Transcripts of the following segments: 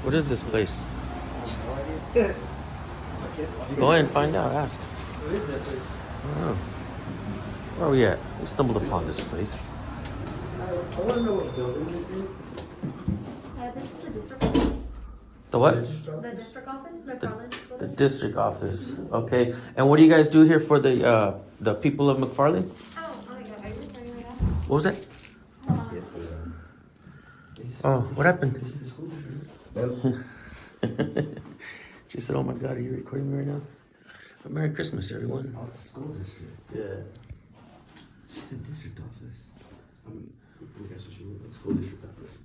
What is this place? Go ahead and find out. Ask. What is that place? I don't know. Where are we at? We stumbled upon this place. I want to know what building this is. This is the district office. The what? The district office, McFarland School The District. district office. Okay. And what do you guys do here for the people of McFarland? Oh my god, are you recording right now? What was that? Hold on. Yes, Oh, what happened? This is the school district. She said, "Oh my God, are you recording me right now?" But Merry Christmas, everyone. Oh, it's a school district. Yeah. She said district office. I guess what she meant, like school district office.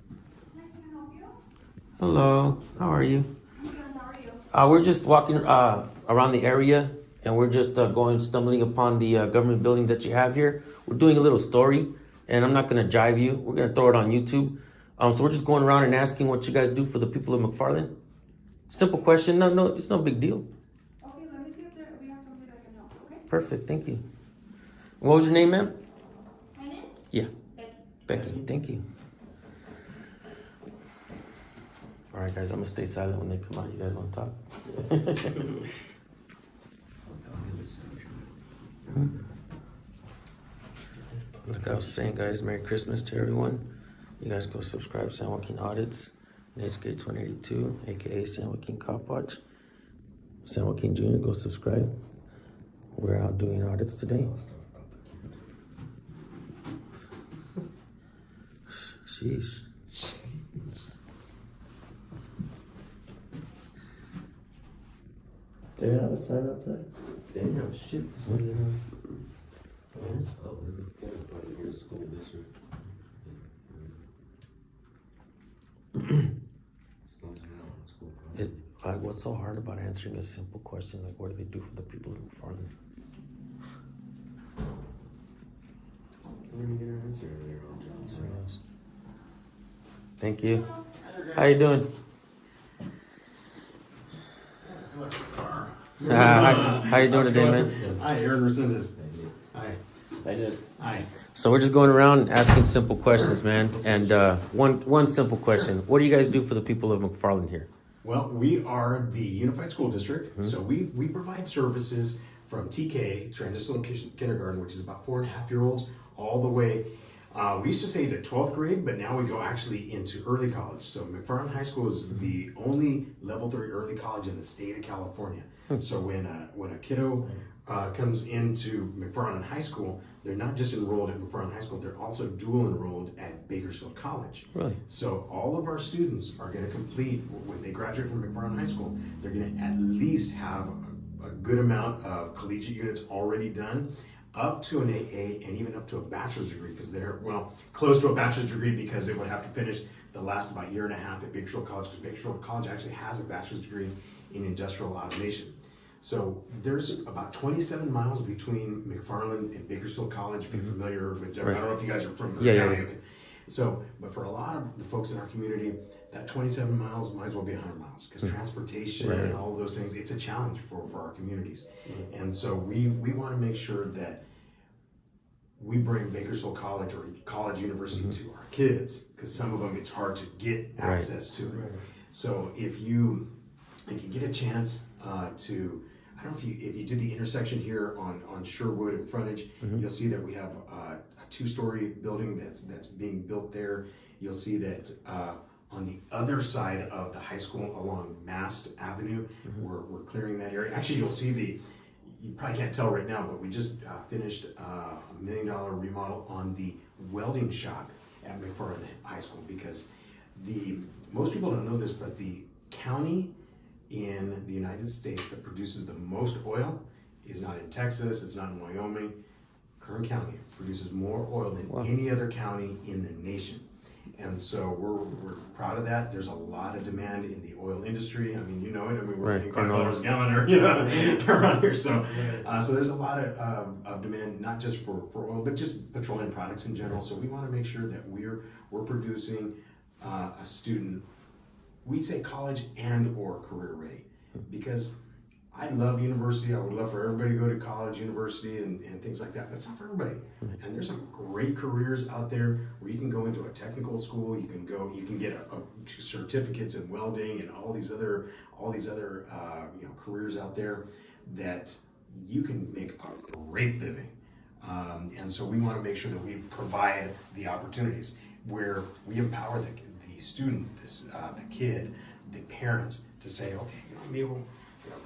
Hello. How are you? I'm good. How are you? We're just walking around the area, and we're just stumbling upon the government buildings that you have here. We're doing a little story, and I'm not gonna jive you. We're gonna throw it on YouTube. So we're just going around and asking what you guys do for the people of McFarland. Simple question. No, it's no big deal. Okay, let me see if we have somebody that can help, okay? Perfect. Thank you. What was your name, ma'am? My name? Yeah, Becky. Becky. Thank you. All right, guys. I'm gonna stay silent when they come out. You guys want to talk? Like I was saying, guys, Merry Christmas to everyone. You guys go subscribe to San Joaquin Audits, Nate's Gates 182, aka San Joaquin Cop Watch. San Joaquin Jr., go subscribe. We're out doing audits today. Sheesh. They have a sign outside? They didn't have shit to say there. Man, it's public. You can't find it here in school district. It's not school property. What's so hard about answering a simple question like what do they do for the people of McFarland? We're gonna get our answer there on John. Thank you. How you doing? How you doing today, man? Hi, Aaron Resendez. Hi. I did. Hi. So we're just going around asking simple questions, man. And one simple question: what do you guys do for the people of McFarland here? Well, we are the Unified School District, so we provide services from TK, transitional kindergarten, which is about 4.5-year-olds, all the way. We used to say to 12th grade, but now we go actually into early college. So McFarland High School is the only level 3 early college in the state of California. So when a kiddo comes into McFarland High School, they're not just enrolled at McFarland High School, they're also dual enrolled at Bakersfield College. Really? So all of our students are going to complete, when they graduate from McFarland High School, they're going to at least have a good amount of collegiate units already done, up to an AA and even up to a bachelor's degree, because they're, well, close to a bachelor's degree because they would have to finish the last about year and a half at Bakersfield College, because Bakersfield College actually has a bachelor's degree in industrial automation. So there's about 27 miles between McFarland and Bakersfield College, if you're familiar with, I don't know if you guys are from Cook County. Okay. So, but for a lot of the folks in our community, that 27 miles might as well be 100 miles, because transportation and all of those things, it's a challenge for our communities. And so we want to make sure that we bring Bakersfield College or college university to our kids, because some of them it's hard to get access to it. So if you get a chance to, I don't know if you did the intersection here on Sherwood and frontage, you'll see that we have a 2-story building that's being built there. You'll see that on the other side of the high school along Mast Avenue, we're clearing that area. Actually, you'll see you probably can't tell right now, but we just finished a $1 million remodel on the welding shop at McFarland High School, because most people don't know this, but the county in the United States that produces the most oil is not in Texas, it's not in Wyoming. Kern County produces more oil than any other county in the nation. And so we're proud of that. There's a lot of demand in the oil industry. I mean, you know it. I mean, we're paying $5 a gallon or, around here. So so there's a lot of demand, not just for oil, but just petroleum products in general. So we want to make sure that we're producing a student, we say college and or career ready, because I love university. I would love for everybody to go to college, university, and things like that. But it's not for everybody. And there's some great careers out there where you can go into a technical school. You can get certificates in welding and all these other careers out there that you can make a great living. And so we want to make sure that we provide the opportunities where we empower the student, the kid, the parents to say, okay,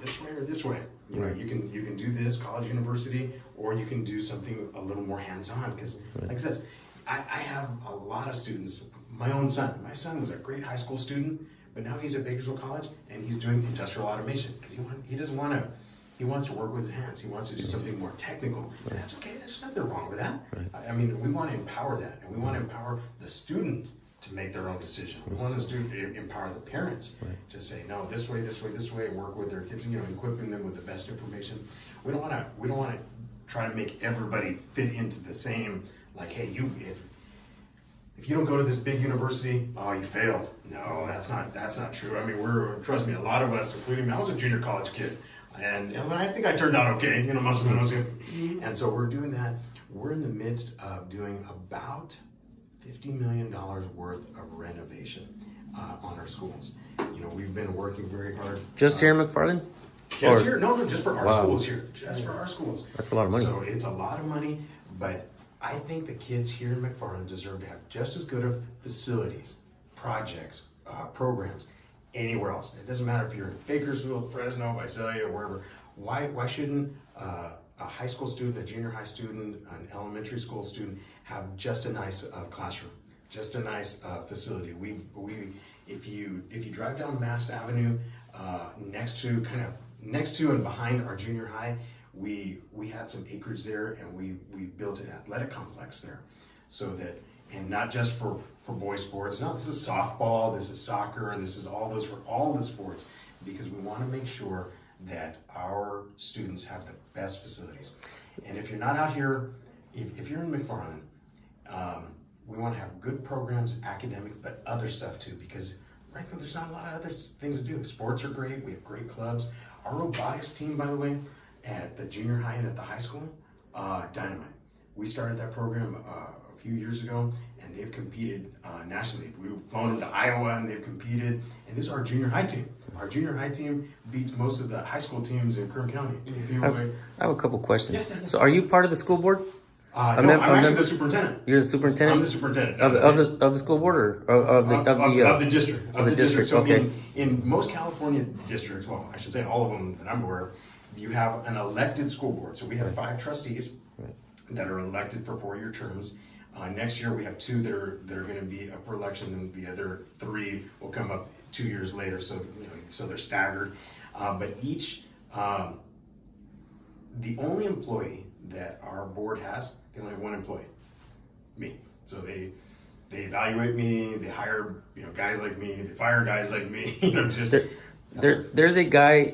this way or this way. You can do this, college, university, or you can do something a little more hands-on. Because, like I said, I have a lot of students. My son was a great high school student, but now he's at Bakersfield College and he's doing industrial automation because he wants to work with his hands. He wants to do something more technical. And that's okay. There's nothing wrong with that. I mean, we want to empower that, and we want to empower the student to make their own decision. We want us to empower the parents to say, no, this way, work with their kids, equipping them with the best information. We don't want to try to make everybody fit into the same, like, hey, if you don't go to this big university, oh, you failed. No, that's not true. I mean, trust me, a lot of us, including me, I was a junior college kid, and I think I turned out okay. Must have been okay. And so we're doing that. We're in the midst of doing about $50 million worth of renovation on our schools. We've been working very hard. Just here in McFarland? Just here? No, just for our schools here. Just for our schools. That's a lot of money. So it's a lot of money, but I think the kids here in McFarland deserve to have just as good of facilities, projects, programs, anywhere else. It doesn't matter if you're in Bakersfield, Fresno, Visalia, wherever. Why shouldn't a high school student, a junior high student, an elementary school student have just a nice classroom, just a nice facility? If you drive down Mass Avenue, next to and behind our junior high, we had some acreage there, and we built an athletic complex there, so that, and not just for boys sports. No, this is softball, this is soccer, this is all those for all the sports, because we want to make sure that our students have the best facilities. And if you're not out here, if you're in McFarland, we want to have good programs, academic, but other stuff too, because right now there's not a lot of other things to do. Sports are great. We have great clubs. Our robotics team, by the way, at the junior high and at the high school, dynamite. We started that program a few years ago, and they've competed nationally. We've flown them to Iowa, and they've competed. And this is our junior high team. Our junior high team beats most of the high school teams in Kern County. I have a couple questions. So are you part of the school board? No, I'm actually the superintendent. You're the superintendent? I'm the superintendent. Of the school board, or of the district. Of the district, So okay. in most California districts, well, I should say all of them that I'm aware of, you have an elected school board. So we have 5 trustees that are elected for 4-year terms. Next year we have 2 that are going to be up for election, and the other 3 will come up 2 years later. So so they're staggered. But each the only employee that our board has, they only have 1 employee, me. So they evaluate me, they hire guys like me, they fire guys like me. There's a guy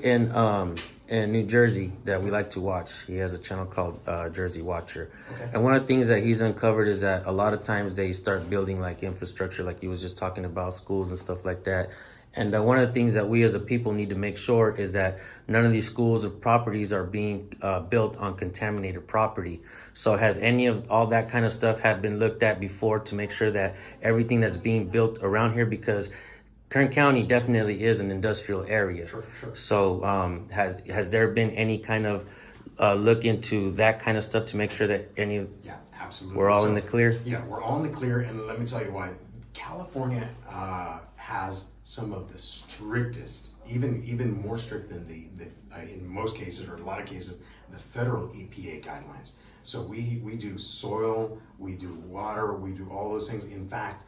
in New Jersey that we like to watch. He has a channel called Jersey Watcher. Okay. And one of the things that he's uncovered is that a lot of times they start building like infrastructure, like he was just talking about, schools and stuff like that. And one of the things that we as a people need to make sure is that none of these schools or properties are being built on contaminated property. So has any of all that kind of stuff have been looked at before to make sure that everything that's being built around here, because Kern County definitely is an industrial area. Sure. So has there been any kind of look into that kind of stuff to make sure that Yeah, absolutely. We're all in the clear? Yeah, we're all in the clear, and let me tell you why. California has some of the strictest, even more strict than the in most cases, or a lot of cases, the federal EPA guidelines. So we do soil, we do water, we do all those things. In fact,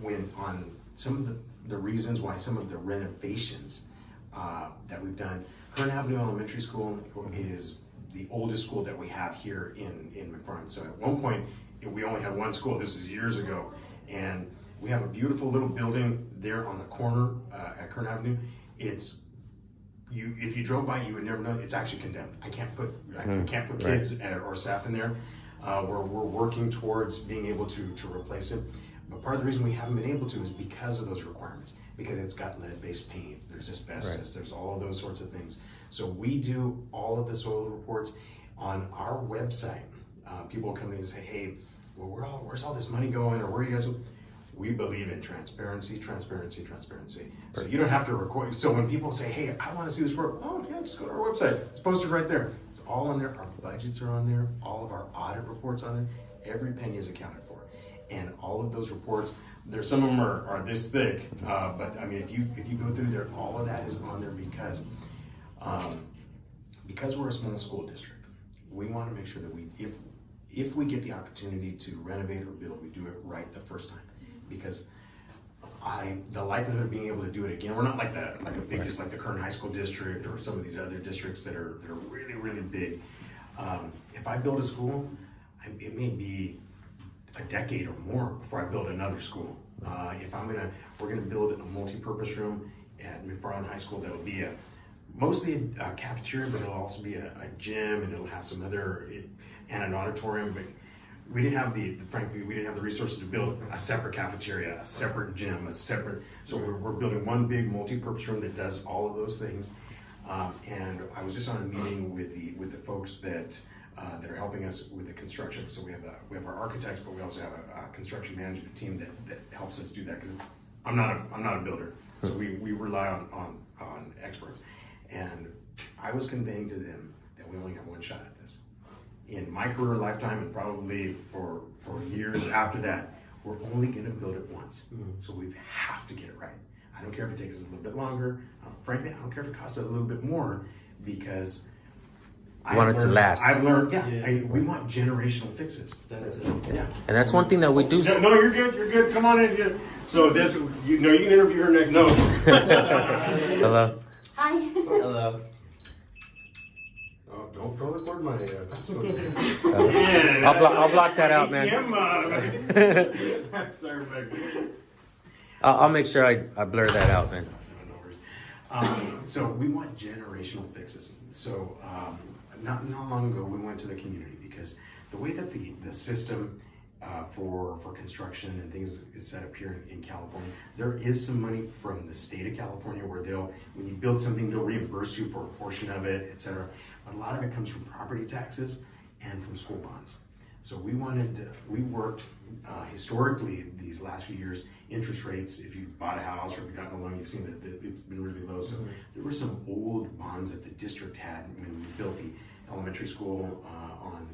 when on some of the reasons why some of the renovations that we've done, Kern Avenue Elementary School is the oldest school that we have here in McFarland. So at one point, we only had 1 school. This is years ago. And we have a beautiful little building there on the corner at Kern Avenue. If you drove by, you would never know. It's actually condemned. I can't put kids or staff in there. We're working towards being able to replace it. But But part of the reason we haven't been able to is because of those requirements, because it's got lead-based paint, there's asbestos, there's all of those sorts of things. So we do all of the soil reports on our website. People come in and say, hey, well, where's all this money going, or where are you guys? We believe in transparency, transparency, transparency. So you don't have to record. So when people say, hey, I want to see this work, oh yeah, just go to our website. It's posted right there. It's all on there. Our budgets are on there. All of our audit reports on there. Every penny is accounted for. And all of those reports, some of them are this thick, but I mean, if you go through there, all of that is on there because we're a small school district. We want to make sure that if we get the opportunity to renovate or build, we do it right the first time. Because the likelihood of being able to do it again, we're not like a big, just like the current high school district or some of these other districts that are really, really big. If I build a school, it may be a decade or more before I build another school. We're gonna build a multi-purpose room at McFarland High School that'll be mostly a cafeteria, but it'll also be a gym, and it'll have some and an auditorium. But we didn't have frankly, we didn't have the resources to build a separate cafeteria, a separate gym, so we're building one big multi-purpose room that does all of those things. And I was just on a meeting with the folks that are helping us with the construction. So we have our architects, but we also have a construction management team that helps us do that, because I'm not a builder, so we rely on experts. And I was conveying to them that we only have one shot at this. In my career lifetime, and probably for years after that, we're only going to build it once. So we have to get it right. I don't care if it takes us a little bit longer. Frankly, I don't care if it costs us a little bit more, because I want it to last. I've learned, we want generational fixes. And that's one thing that we do. No, you're good. Come on in. So you can interview her next. No. Hello. Hi. Hello. Oh, don't record my. I'll block that out, man. Sorry, I'll make sure I blur that out, man. No worries. So we want generational fixes. So not long ago, we went to the community, because the way that the system for construction and things is set up here in California, there is some money from the state of California where when you build something, they'll reimburse you for a portion of it, etc. But a lot of it comes from property taxes and from school bonds. So we worked historically these last few years, interest rates, if you bought a house or if you've gotten a loan, you've seen that it's been really low. So there were some old bonds that the district had when we built the elementary school on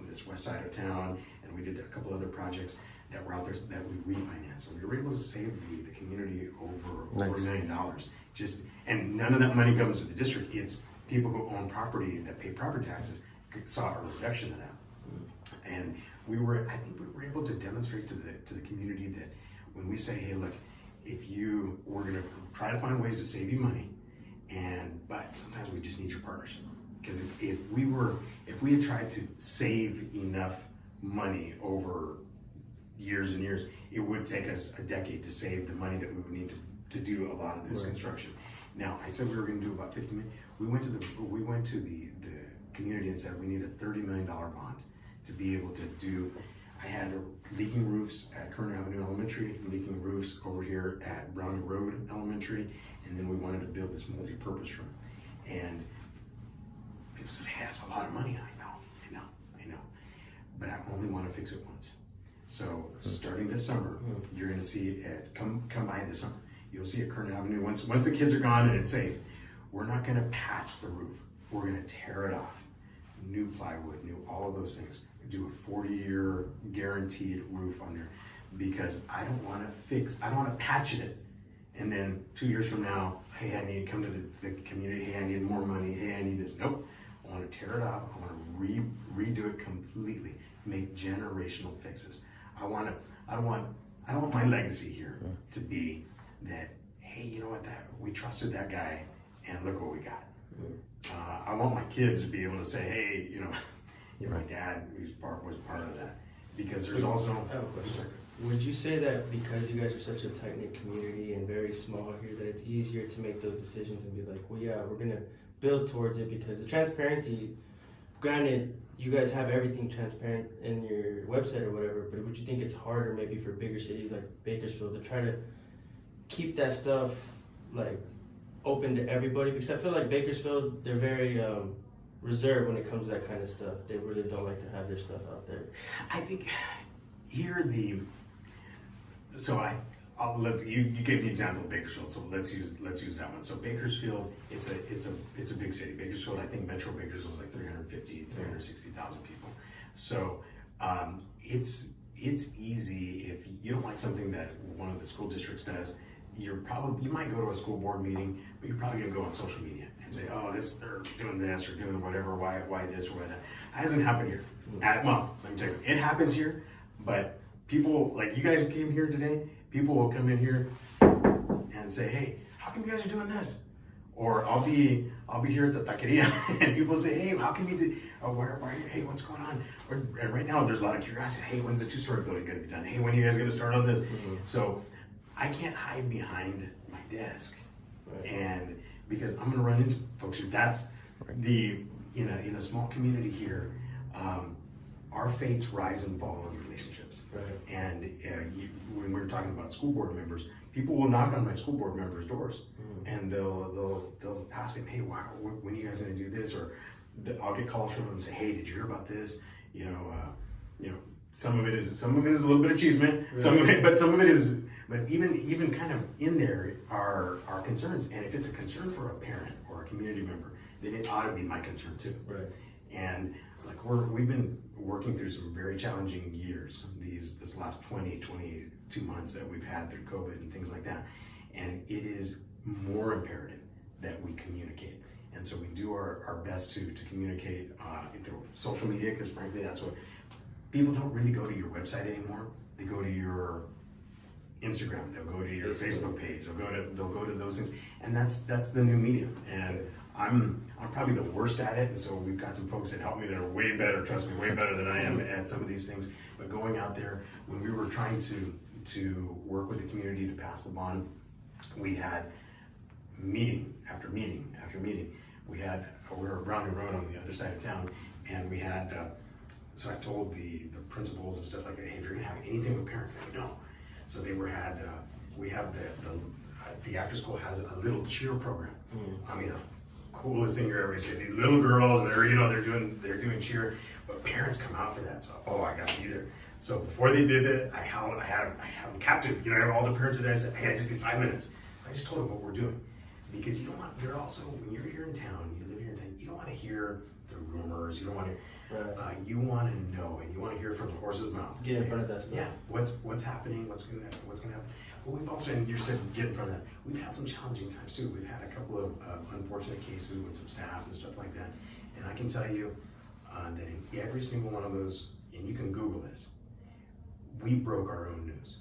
this west side of town, and we did a couple other projects that were out there that we refinanced. So we were able to save the community over $1 million. And none of that money comes to the district. It's people who own property that pay property taxes saw a reduction of that. And I think we were able to demonstrate to the community that when we say, hey, look, we're going to try to find ways to save you money, but sometimes we just need your partnership. Because if we had tried to save enough money over years and years, it would take us a decade to save the money that we would need to do a lot of this construction. Now, I said we were going to do about $50 million. We went to the community and said we need a $30 million bond to be able to do. I had leaking roofs at Kern Avenue Elementary, leaking roofs over here at Browning Road Elementary, and then we wanted to build this multi-purpose room. And people said, hey, that's a lot of money. I know. But I only want to fix it once. So starting this summer, you're going to see come by this summer. You'll see at Kern Avenue, once the kids are gone and it's safe, we're not going to patch the roof. We're going to tear it off. New plywood, all of those things. Do a 40-year guaranteed roof on there, because I don't want to patch it, and then 2 years from now, hey, I need to come to the community, hey, I need more money, hey, I need this. Nope, I want to tear it off, I want to redo it completely, make generational fixes. I don't want my legacy here to be that, hey, you know what, we trusted that guy, and look what we got. I want my kids to be able to say, hey, my dad was part of that. Because there's also. I have a question. Would you say that because you guys are such a tight-knit community and very small here, that it's easier to make those decisions and be like, well, yeah, we're going to build towards it, because the transparency, granted, you guys have everything transparent in your website or whatever, but would you think it's harder maybe for bigger cities like Bakersfield to try to keep that stuff like open to everybody? Because I feel like Bakersfield, they're very reserved when it comes to that kind of stuff. They really don't like to have their stuff out there. I think here I'll let you gave the example of Bakersfield, so let's use that one. So Bakersfield, it's a big city. Bakersfield, I think Metro Bakersfield is like 360,000 people. So it's easy if you don't like something that one of the school districts does. You might go to a school board meeting, but you're probably gonna go on social media and say, oh, they're doing this or doing whatever, why this or why that. That hasn't happened here. Well, let me tell you, it happens here, but people like you guys came here today. People will come in here and say, hey, how come you guys are doing this? Or I'll be here at the taqueria and people say, hey, how can you do, hey, what's going on? And right now there's a lot of curiosity. Hey, when's the 2-story building gonna be done? Hey, when are you guys gonna start on this? Mm-hmm. So I can't hide behind my desk. Right. And because I'm gonna run into folks who that's in a small community here, our fates rise and fall in relationships. Right. And when we're talking about school board members, people will knock on my school board members' doors, and they'll ask them, hey, wow, when are you guys going to do this? Or I'll get calls from them and say, hey, did you hear about this? Some of it is a little bit of achievement. Right. Some of it is. But even kind of in there are concerns, and if it's a concern for a parent or a community member, then it ought to be my concern too. Right. And like we've been working through some very challenging years, this last 22 months that we've had through COVID and things like that. And it is more imperative that we communicate. And so we do our best to communicate through social media, because frankly, that's what people don't really go to your website anymore. They go to your Instagram, they'll go to your Facebook page, they'll go to those things. And that's the new medium. And I'm probably the worst at it, and so we've got some folks that help me that are way better, trust me, way better than I am at some of these things. But going out there, when we were trying to work with the community to pass the bond, we had meeting after meeting after meeting. We were around the road on the other side of town, and we had, so I told the principals and stuff like that, hey, if you're gonna have anything with parents, let me know. So we have the after school has a little cheer program. I mean, coolest thing you're ever gonna see. These little girls, and they're doing cheer, but parents come out for that. So I got to be there. So before they did it, I had them captive. I have all the parents there. I said, hey, I just need 5 minutes. I just told them what we're doing, because you're also, when you're here in town, you live here in town, you don't want to hear the rumors. You don't want to. Right. You want to know, and you want to hear from the horse's mouth. Get in front of that stuff. Yeah. What's happening? What's gonna happen? But we've also, and you said get in front of that. We've had some challenging times too. We've had a couple of unfortunate cases with some staff and stuff like that. And I can tell you that in every single one of those, and you can Google this, we broke our own news.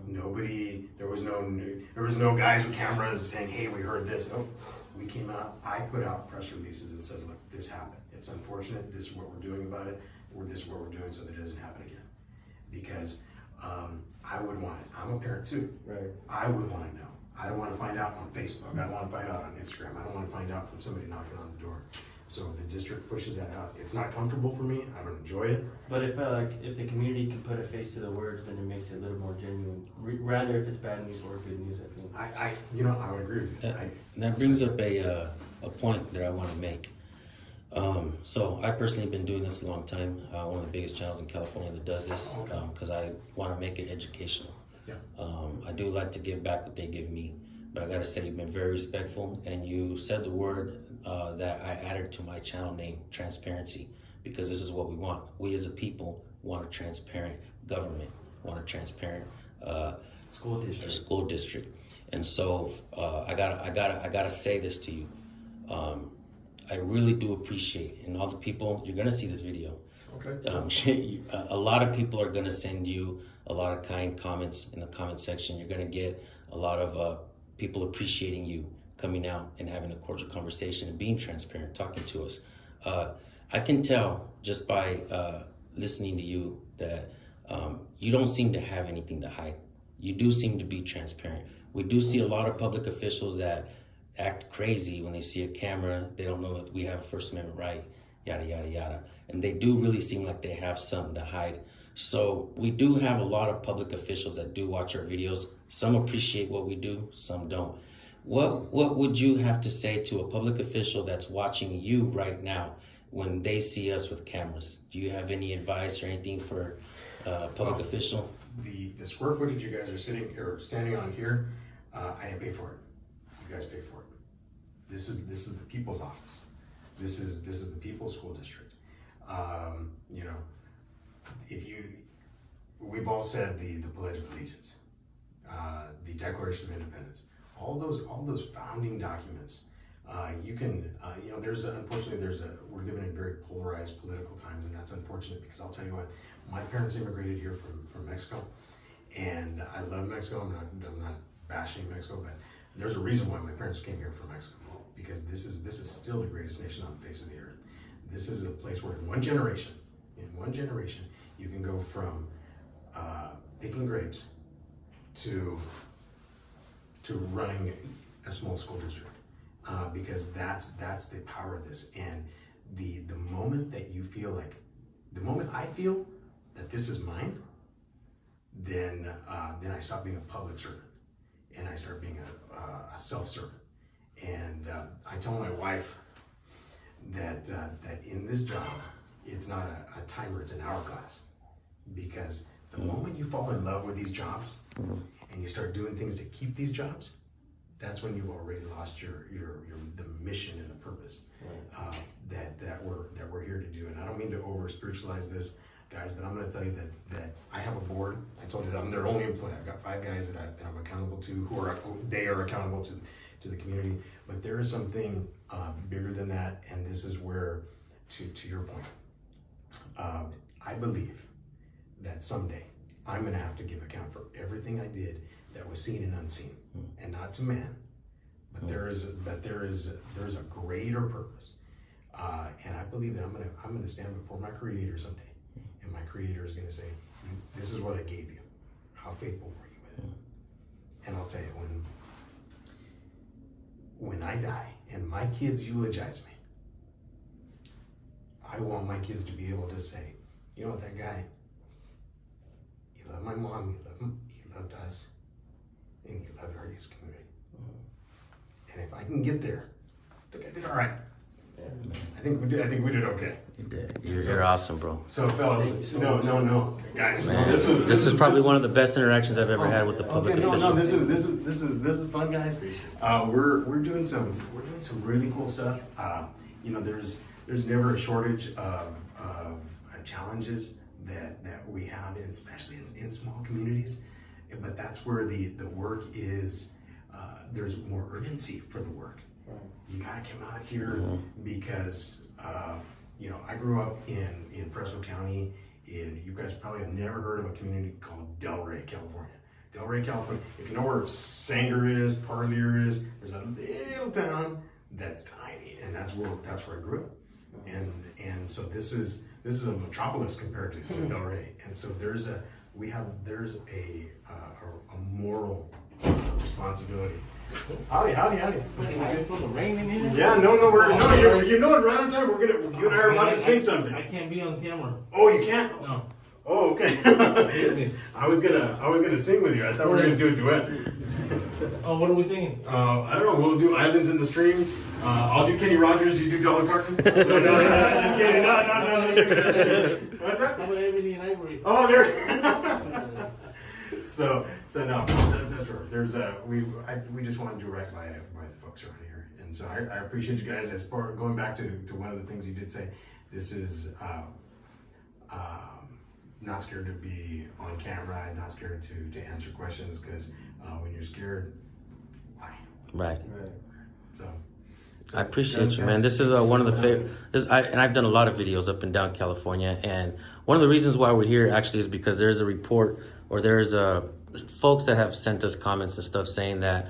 Nobody, there was no guys with cameras saying, hey, we heard this. No, we came out, I put out press releases and says, look, this happened. It's unfortunate. This is what we're doing about it. Or this is what we're doing so that it doesn't happen again. Because I would want it. I'm a parent too. Right. I would want to know. I don't want to find out on Facebook. I don't want to find out on Instagram. I don't want to find out from somebody knocking on the door. So the district pushes that out. It's not comfortable for me. I don't enjoy it. But it felt like if the community can put a face to the words, then it makes it a little more genuine. Rather if it's bad news or good news, I think. I would agree with you. That brings up a point that I want to make. So I personally have been doing this a long time. One of the biggest channels in California that does this, because I want to make it educational. Yeah. I do like to give back what they give me, but I got to say you've been very respectful, and you said the word that I added to my channel name, transparency, because this is what we want. We as a people want a transparent government, want a transparent school district. And so I gotta say this to you. I really do appreciate, and all the people, you're gonna see this video. Okay. A lot of people are gonna send you a lot of kind comments in the comment section. You're gonna get a lot of people appreciating you coming out and having a cordial conversation and being transparent, talking to us. I can tell just by listening to you that you don't seem to have anything to hide. You do seem to be transparent. We do see a lot of public officials that act crazy when they see a camera. They don't know that we have a First Amendment right, yada, yada, yada. And they do really seem like they have something to hide. So we do have a lot of public officials that do watch our videos. Some appreciate what we do, some don't. What would you have to say to a public official that's watching you right now when they see us with cameras? Do you have any advice or anything for a public official? The square footage you guys are standing on here, I didn't pay for it. You guys pay for it. This is the people's office. This is the people's school district. You know, we've all said the Pledge of Allegiance, the Declaration of Independence, all those founding documents. You can, you know, we're living in very polarized political times, and that's unfortunate because I'll tell you what, my parents immigrated here from Mexico, and I love Mexico. I'm not bashing Mexico, but there's a reason why my parents came here from Mexico, because this is still the greatest nation on the face of the earth. This is a place where in one generation, you can go from picking grapes to running a small school district, because that's the power of this. And the moment that you feel like, the moment I feel that this is mine, then I stop being a public servant and I start being a self-servant. And I tell my wife that in this job, it's not a timer, it's an hourglass. Because the moment you fall in love with these jobs and you start doing things to keep these jobs, that's when you've already lost the mission and the purpose that we're here to do. And I don't mean to over spiritualize this, guys, but I'm going to tell you that I have a board. I told you that I'm their only employee. I've got 5 guys that I'm accountable to, they are accountable to the community. But there is something bigger than that, and this is where, to your point, I believe that someday I'm going to have to give account for everything I did that was seen and unseen, and not to man, but there is a greater purpose, and I believe that I'm going to stand before my Creator someday, and my Creator is going to say, "This is what I gave you. How faithful were you with it?" And I'll tell you, when I die and my kids eulogize me, I want my kids to be able to say, "You know what, that guy, he loved my mom, he loved us, and he loved our youth community." And if I can get there, I think I did all right. Yeah. I think we did okay. You did. You're awesome, bro. So fellas, no, guys, Man, this is probably one of the best interactions I've ever had with the public official. No, this is fun, guys. We're doing some really cool stuff. You know, there's never a shortage of challenges that we have, especially in small communities. But that's where the work is. There's more urgency for the work. You gotta come out here because you know, I grew up in Fresno County. You guys probably have never heard of a community called Delray, California. Delray, California. If you know where Sanger is, Parlier is, there's a little town that's tiny, and that's where I grew up. And so this is a metropolis compared to Delray. And so there's a moral responsibility. Howdy. Is it supposed to rain in here? Yeah, no, you know it right on time. You and I are about to sing something. I can't be on camera. Oh, you can't? No. Oh, okay. I was gonna sing with you. I thought we were gonna do a duet. Oh, what are we singing? I don't know. We'll do Islands in the Stream. I'll do Kenny Rogers. You do Dolly Parton. No, just kidding. No. What's that? How about Ebony and Ivory? Oh, there. So no, that's true. We just want to do right by the folks around here, and so I appreciate you guys. As far going back to one of the things you did say, this is not scared to be on camera, and not scared to answer questions, because when you're scared, why? Right. So I appreciate you, man. This is one of the favorite. And I've done a lot of videos up and down California, and one of the reasons why we're here actually is because there's a report, or there's folks that have sent us comments and stuff saying that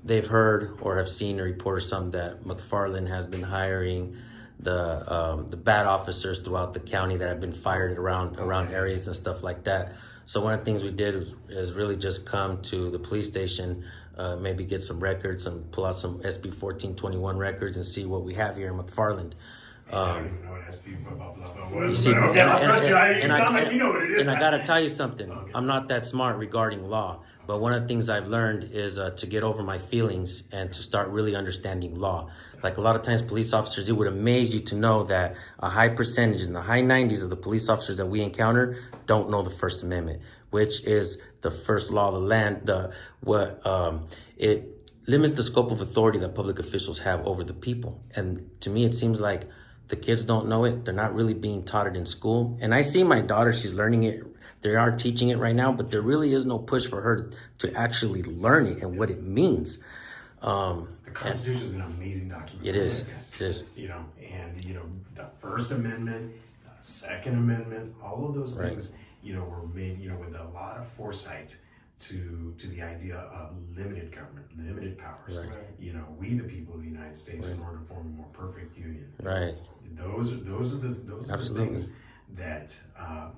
they've heard or have seen a report or something that McFarland has been hiring the bad officers throughout the county that have been fired around areas and stuff like that. So one of the things we did is really just come to the police station maybe get some records and pull out some SB 1421 records and see what we have here in McFarland. I don't even know what SB blah blah blah was. You see, But okay, I'll trust you. You sound like you know what it is. And I gotta tell you something. Okay. I'm not that smart regarding law, but one of the things I've learned is to get over my feelings and to start really understanding law. Like a lot of times, police officers, it would amaze you to know that a high percentage, in the high 90s of the police officers that we encounter, don't know the First Amendment, which is the first law of the land. It limits the scope of authority that public officials have over the people. And to me, it seems like the kids don't know it. They're not really being taught it in school. And I see my daughter, she's learning it. They are teaching it right now, but there really is no push for her to actually learn it and what it means. The Constitution is an amazing document. It is. It is. You know, and you know, the First Amendment, the Second Amendment, all of those things, you know, were made, you know, with a lot of foresight to the idea of limited government, limited powers. Right. You know, we the people of the United States, in order to form a more perfect union. Right. Those are the things that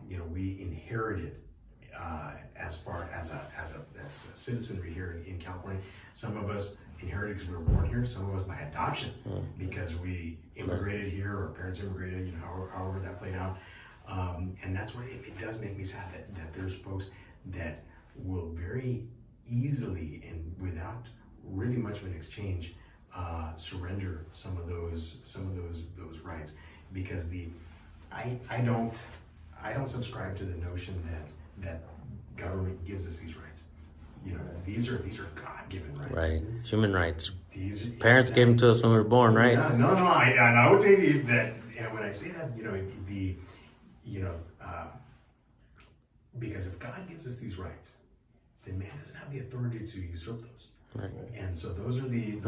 you know, we inherited as far as a citizenry here in California. Some of us inherited because we were born here. Some of us by adoption because we immigrated here, or parents immigrated. You know, however that played out. And that's where it does make me sad that there's folks that will very easily and without really much of an exchange surrender some of those rights, because I don't subscribe to the notion that government gives us these rights. You know, these are God-given rights. Right. Human rights. These Parents gave them to us when we were born, right? Yeah, no, I would tell you that, and when I say that, you know, because if God gives us these rights, then man doesn't have the authority to usurp those. Right. And so those are the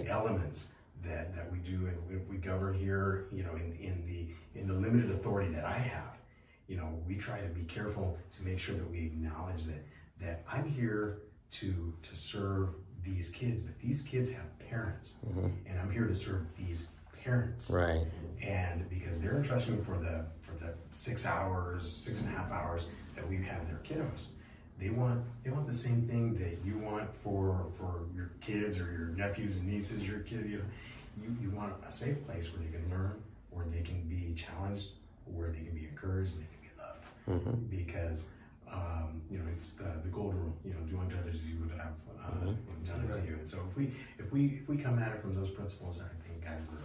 elements that we do, and we govern here. You know, in the limited authority that I have, you know, we try to be careful to make sure that we acknowledge that I'm here to serve these kids, but these kids have parents, and I'm here to serve these parents. Right. And because they're entrusting me for the 6 hours, 6.5 hours that we have their kiddos, they want the same thing that you want for your kids or your nephews and nieces, your kid. You want a safe place where they can learn, where they can be challenged, where they can be encouraged, and they can be loved. Because you know, it's the golden rule. You know, do unto others as you would have done it to you. And so if we come at it from those principles, I think, guys, we're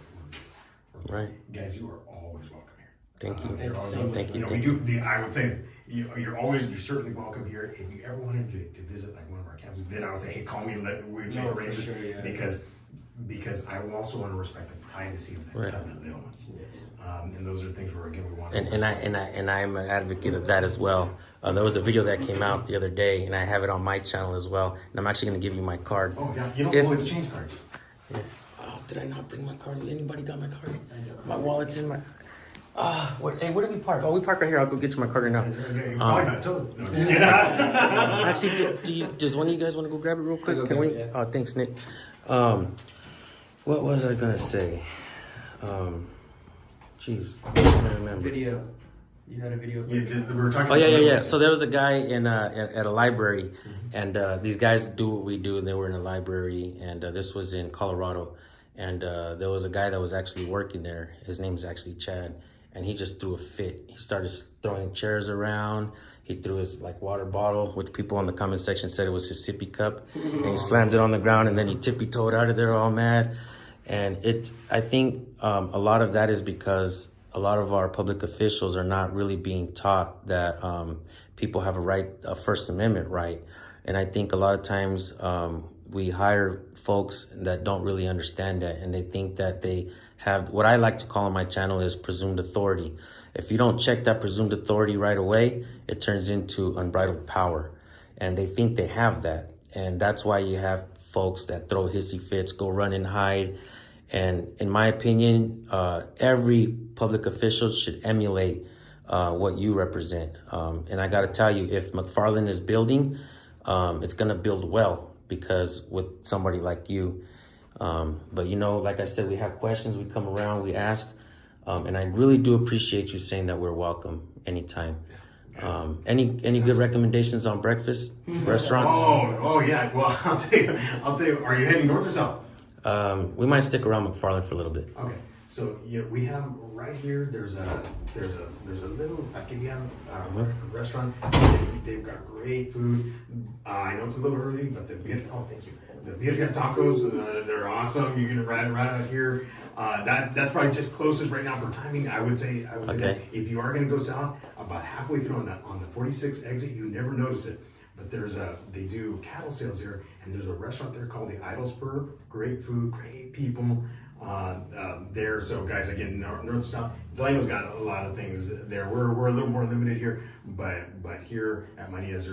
Right. Guys, you are always welcome here. Thank you. You're always Thank you. Thank you. You know, Thank we you. do. I would say you're certainly welcome here. If you ever wanted to visit like one of our campuses, then I would say, hey, call me and we make arrangements. Sure, yeah. Because I will also want to respect the privacy of the little ones. Yes. And those are things where again we want. And I'm an advocate of that as well. There was a video that came out the other day, and I have it on my channel as well. And I'm actually going to give you my card. Oh yeah, you don't exchange cards. Yeah. Oh, did I not bring my card? Anybody got my card? My wallet's in my. Hey, where did we park? Oh, we park right here. I'll go get you my card right now. Probably not. Tell them. No, just kidding. Actually, does one of you guys want to go grab it real quick? Can we? Yeah. Oh, thanks, Nick. What was I gonna say? Jeez, I can't remember. Video. You had a video. We were talking. Oh yeah. So there was a guy at a library, and these guys do what we do, and they were in a library, and this was in Colorado, and there was a guy that was actually working there. His name is actually Chad, and he just threw a fit. He started throwing chairs around. He threw his water bottle, which people in the comment section said it was his sippy cup, and he slammed it on the ground, and then he tippy-toed out of there all mad. And I think a lot of that is because a lot of our public officials are not really being taught that people have a First Amendment right. And I think a lot of times we hire folks that don't really understand that, and they think that they have what I like to call on my channel is presumed authority. If you don't check that presumed authority right away, it turns into unbridled power. And they think they have that. And that's why you have folks that throw hissy fits, go run and hide. And in my opinion, every public official should emulate what you represent. And I got to tell you, if McFarland is building, it's going to build well because with somebody like you. But, like I said, we have questions. We come around, we ask. And I really do appreciate you saying that we're welcome anytime. Any good recommendations on breakfast restaurants? Oh yeah. Well, I'll tell you. Are you heading north or south? We might stick around McFarland for a little bit. Okay. So we have right here. There's a little a restaurant. They've got great food. I know it's a little early, but thank you. The birria tacos, they're awesome. You can right out here. That's probably just closest right now for timing. I would say that if you are going to go south, about halfway through on the 46 exit, you never notice it. But they do cattle sales there, and there's a restaurant there called the Idol Spur. Great food, great people there. So guys, again, north and south, Delano's got a lot of things there. We're a little more limited here, but here at Maria's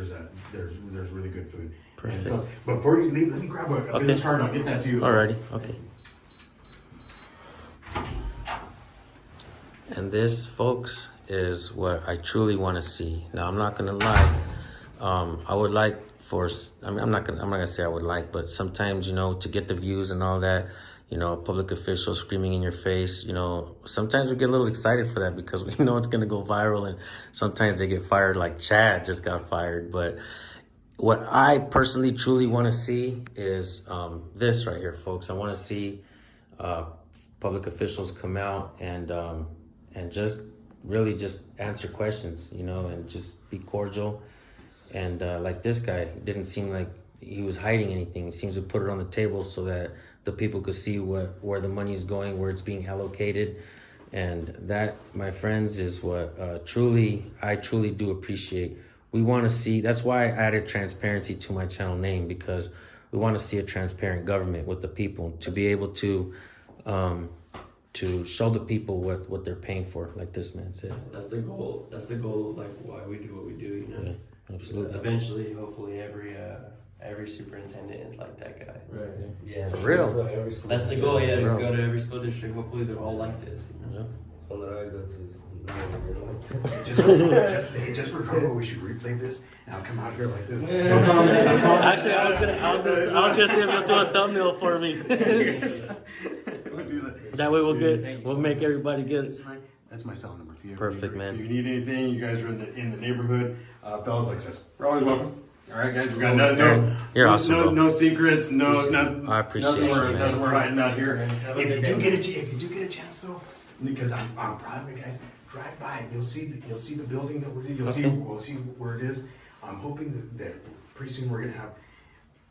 there's really good food. Perfect. And, but before you leave, let me grab a business card. I'll get that to you. Alrighty. Okay. And this, folks, is what I truly want to see. Now, I'm not gonna lie. I would like I'm not gonna say I would like, but sometimes, to get the views and all that, a public official screaming in your face, sometimes we get a little excited for that because we know it's gonna go viral, and sometimes they get fired, like Chad just got fired. But what I personally truly want to see is this right here, folks. I want to see public officials come out and just really just answer questions, and just be cordial. And like this guy, didn't seem like he was hiding anything. He seems to put it on the table so that the people could see where the money is going, where it's being allocated. And that, my friends, is what I truly do appreciate. We want to see, that's why I added transparency to my channel name, because we want to see a transparent government with the people, to be able to show the people what they're paying for, like this man said. That's the goal. That's the goal of like why we do what we do. Yeah, absolutely. Eventually, hopefully, every superintendent is like that guy. Right. Yeah. For real. That's the goal. Yeah, just go to every school district. Hopefully, they're all like this. Yeah. Just for promo, we should replay this. Now come out here like this. Actually, I was gonna say if you'll do a thumbnail for me. That way we'll make everybody get it. That's my cell number. Perfect, man. If you need anything, you guys are in the neighborhood. Fellas like this, we're always welcome. All right, guys, we got no secrets, nothing. I appreciate nothing we're hiding out here. Have a If good you do get a chance though, because I'm proud of it, guys. Drive by, you'll see the building that we're doing. We'll see where it is. I'm hoping that pretty soon we're gonna have.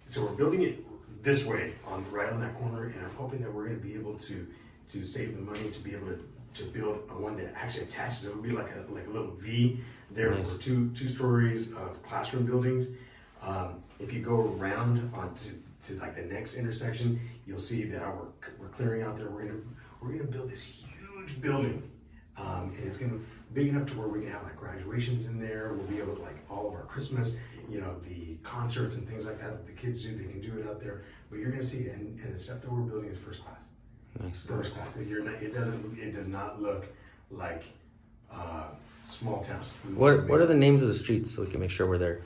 So we're building it this way right on that corner, and I'm hoping that we're gonna be able to save the money to be able to build a one that actually attaches. It would be like a little V there for two stories of classroom buildings. If you go around onto like the next intersection, you'll see that we're clearing out there. We're gonna build this huge building, and it's gonna be big enough to where we can have like graduations in there. We'll be able to like all of our Christmas, the concerts and things like that the kids do. They can do it out there. But you're gonna see, and the stuff that we're building is first class. Nice. First class. It does not look like small town. What are the names of the streets so we can make sure we're there?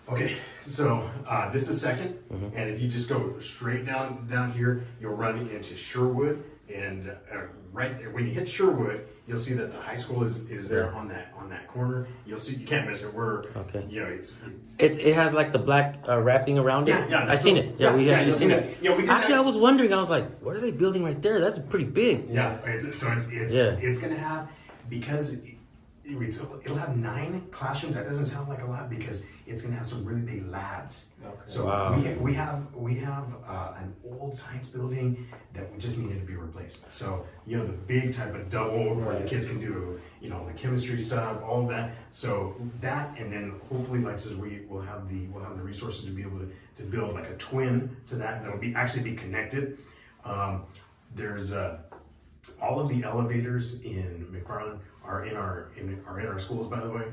Okay, so this is Second, and if you just go straight down here, you'll run into Sherwood, and right there, when you hit Sherwood, you'll see that the high school is there on that corner. You'll see, you can't miss it. It has like the black wrapping around it. Yeah, I seen it. Yeah, we actually seen it. Yeah, we did. Actually, I was wondering. I was like, what are they building right there? That's pretty big. Yeah, it's gonna have, because it'll have 9 classrooms. That doesn't sound like a lot because it's gonna have some really big labs. Okay. So we have an old science building that just needed to be replaced. So the big type of double where the kids can do the chemistry stuff, all of that. So that, and then hopefully, like I said, we'll have the resources to be able to build like a twin to that'll actually be connected. There's all of the elevators in McFarland are in our schools, by the way.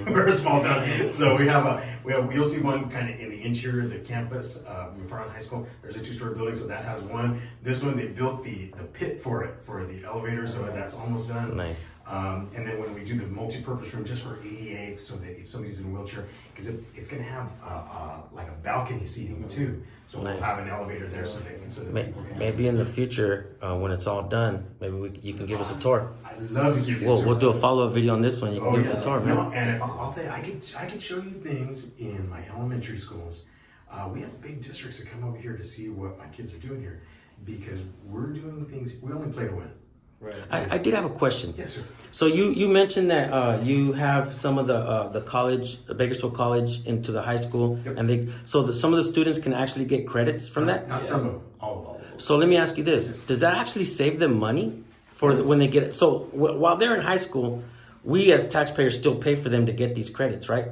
We're a small town, so you'll see one kind of in the interior of the campus of McFarland High School. There's a 2-story building, so that has one. This one, they built the pit for the elevator, so that's almost done. Nice. And then when we do the multi-purpose room just for ADA, so that if somebody's in a wheelchair, because it's going to have like a balcony seating too. So we'll have an elevator there so so that May- people can. Maybe in the future, when it's all done, maybe you can give us a tour. I'd love to give you a tour. We'll do a follow-up video on this one. You can Oh, give us a tour, man. No, and if I'll tell you, I could show you things in my elementary schools. We have big districts that come over here to see what my kids are doing here because we're doing things. We only play to win. Right. I did have a question. Yes, sir. So you mentioned that you have some of the college, Bakersfield College, into the high school, Yep. and some of the students can actually get credits from that. Not some of them, all of them. So let me ask you this: does that actually save them money for when they get it? So while they're in high school, we as taxpayers still pay for them to get these credits, right?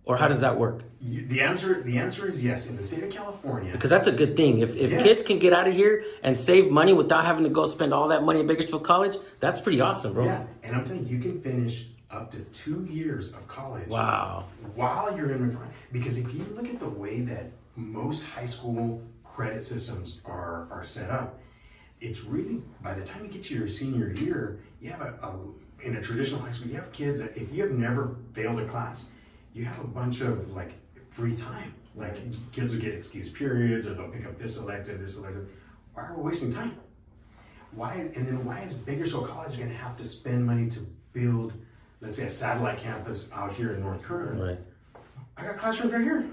Or how does that work? The answer is yes. In the state of California, Because that's a good thing. If Yes. kids can get out of here and save money without having to go spend all that money at Bakersfield College, that's pretty awesome, bro. yeah, and I'm telling you, you can finish up to 2 years of college. Wow. While you're in McFarland, because if you look at the way that most high school credit systems are set up, it's really by the time you get to your senior year, you have in a traditional high school, you have kids that if you have never failed a class, you have a bunch of like free time. Like kids will get excused periods, or they'll pick up this elective. Why are we wasting time? Why is Bakersfield College going to have to spend money to build, let's say, a satellite campus out here in North Kern? Right. I got classrooms right here.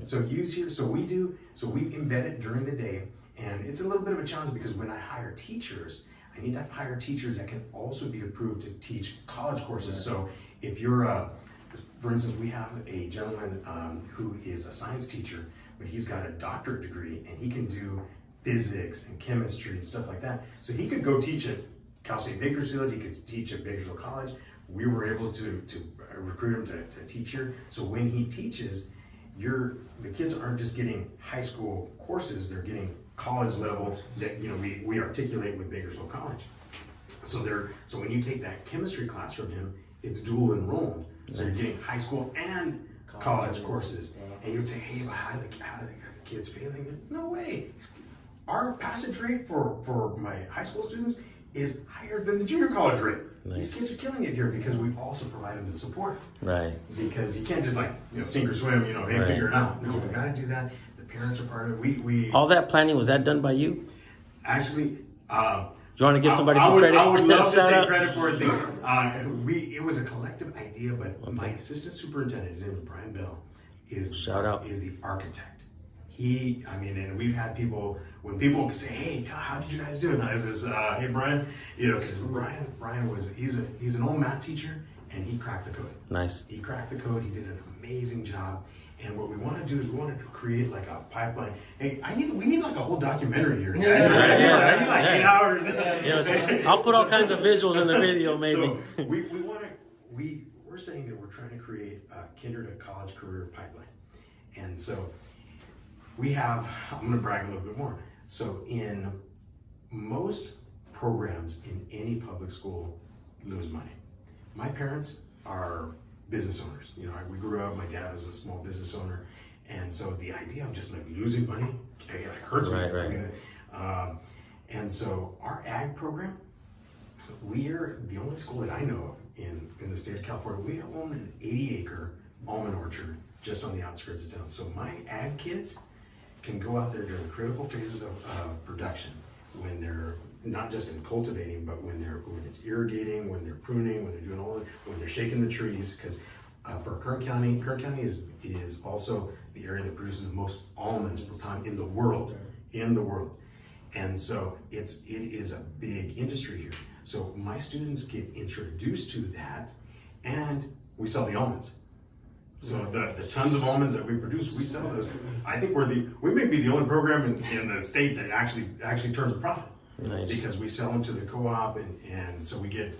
So use here. So we embed it during the day, and it's a little bit of a challenge because when I hire teachers, I need to hire teachers that can also be approved to teach college courses. So if you're for instance, we have a gentleman who is a science teacher, but he's got a doctorate degree and he can do physics and chemistry and stuff like that. So he could go teach at Cal State Bakersfield, he could teach at Bakersfield College. We were able to recruit him to teach here. So when he teaches, the kids aren't just getting high school courses, they're getting college level that we articulate with Bakersfield College. So when you take that chemistry class from him, it's dual enrolled. So you're getting high school and college courses. And you would say, hey, but how are the kids failing? No way. Our passage rate for my high school students is higher than the junior college rate. Nice. These kids are killing it here because we also provide them the support. Right. Because you can't just sink or swim, hey, Right. figure it out. No, we gotta do that. The parents are part of it. We All that planning, was that done by you? actually, You want to give somebody some credit? I would love to Shout take out. credit for it. It was a collective idea, but my assistant superintendent, his name is Brian Bell, Shout out. is the architect. And we've had people, when people say, hey, how did you guys do it? And I says, hey, Brian, because Brian he's an old math teacher, and he cracked the code. Nice. He cracked the code. He did an amazing job. And what we want to do is we want to create like a pipeline. Hey, we need like a whole documentary here, guys. I need like 8 hours. I'll put all kinds of visuals in the video, maybe. So we're saying that we're trying to create a kinder to college career pipeline. And so I'm going to brag a little bit more. So in most programs in any public school lose money. My parents are business owners. We grew up, my dad was a small business owner. And so the idea of just like losing money hurts me. Right. And so our ag program, we are the only school that I know of in the state of California. We own an 80-acre almond orchard just on the outskirts of town. So my ag kids can go out there during critical phases of production when they're not just in cultivating, but when it's irrigating, when they're pruning, when they're doing when they're shaking the trees. Because for Kern County is also the area that produces the most almonds per pound in the world. And so it is a big industry here. So my students get introduced to that, and we sell the almonds. So the tons of almonds that we produce, we sell those. I think we may be the only program in the state that actually turns a profit. Nice. Because we sell them to the co-op, and so we get